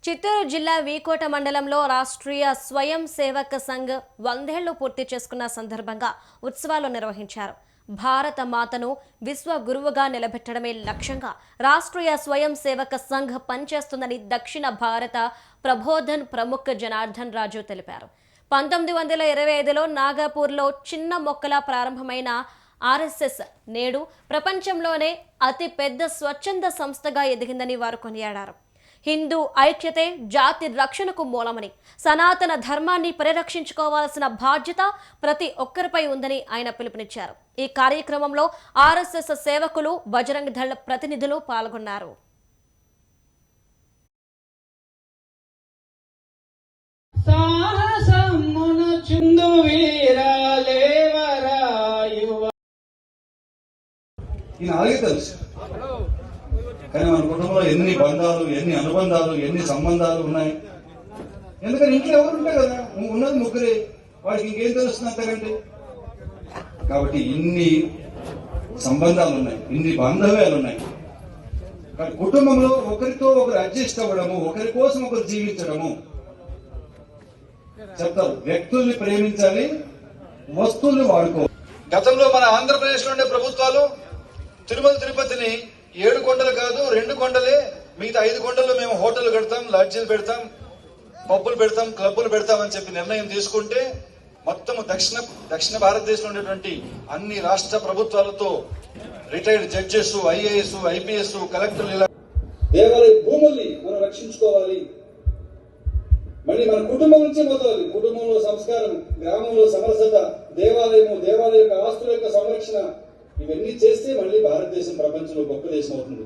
చిత్తూరు జిల్లా వీకోట మండలంలో రాష్ట్రీయ స్వయం సేవక సంఘ్ 100 ఏళ్లు పూర్తి చేసుకున్న సందర్భంగా ఉత్సవాలు నిర్వహించారు. భారత మాతను విశ్వ గురువుగా నిలబెట్టడమే లక్ష్యంగా రాష్ట్రీయ స్వయం సేవక సంఘ్ పనిచేస్తుందని దక్షిణ భారత ప్రబోధన్ ప్రముఖ్ జనార్దన్ రాజు తెలిపారు. 1925లో నాగపూర్లో చిన్న మొక్కలా ప్రారంభమైన ఆర్ఎస్ఎస్ నేడు ప్రపంచంలోనే అతి పెద్ద స్వచ్ఛంద సంస్థగా ఎదిగిందని వారు కొనియాడారు. హిందూ ఐక్యతే జాతి రక్షణకు మూలమని, సనాతన ధర్మాన్ని పరిరక్షించుకోవాల్సిన బాధ్యత ప్రతి ఒక్కరిపై ఉందని ఆయన పిలుపునిచ్చారు. ఈ కార్యక్రమంలో ఆర్ఎస్ఎస్ సేవకులు, బజరంగ్ దళ్ ప్రతినిధులు పాల్గొన్నారు. కానీ మన కుటుంబంలో ఎన్ని బంధాలు, ఎన్ని అనుబంధాలు, ఎన్ని సంబంధాలు ఉన్నాయి. ఎందుకని ఇంట్లో ఎవరు ఉంటాయి కదా, ఉన్నది ముగ్గురే, వాడికి ఇంకేం తెలుస్తుంది అంతకంటే. కాబట్టి ఇన్ని సంబంధాలు ఉన్నాయి, ఇన్ని బాంధవ్యాలు ఉన్నాయి. కానీ కుటుంబంలో ఒకరితో ఒకరు అడ్జస్ట్ అవ్వడము, ఒకరి కోసం ఒకరు జీవించడము. చెప్తారు, వ్యక్తుల్ని ప్రేమించాలి, వస్తువుల్ని వాడుకో. గతంలో మన ఆంధ్రప్రదేశ్ లో ఉండే ప్రభుత్వాలు తిరుమల తిరుపతిని 7 కొండలు కాదు 2 కొండలే, మిగతా 5 కొండల్లో మేము హోటల్ పెడతాం, లాడ్జీలు పెడతాం, పబ్బులు పెడతాం, క్లబ్బులు పెడతామని చెప్పి నిర్ణయం తీసుకుంటే మొత్తం దక్షిణ భారతదేశంలో ఉండేటువంటి అన్ని రాష్ట్ర ప్రభుత్వాలతో రిటైర్డ్ జడ్జెస్, ఐఏఎస్, ఐపీఎస్, కలెక్టర్లు ఇలా దేవాలయ భూముల్ని మనం రక్షించుకోవాలి. మళ్ళీ మన కుటుంబం నుంచే మొదలవుతుంది. కుటుంబంలో సంస్కారం, గ్రామంలో సమరసత, దేవాలయ యొక్క ఆస్తుల యొక్క సంరక్షణ, ఇవన్నీ చేస్తే మళ్ళీ భారతదేశం ప్రపంచంలో గొప్ప దేశం అవుతుంది.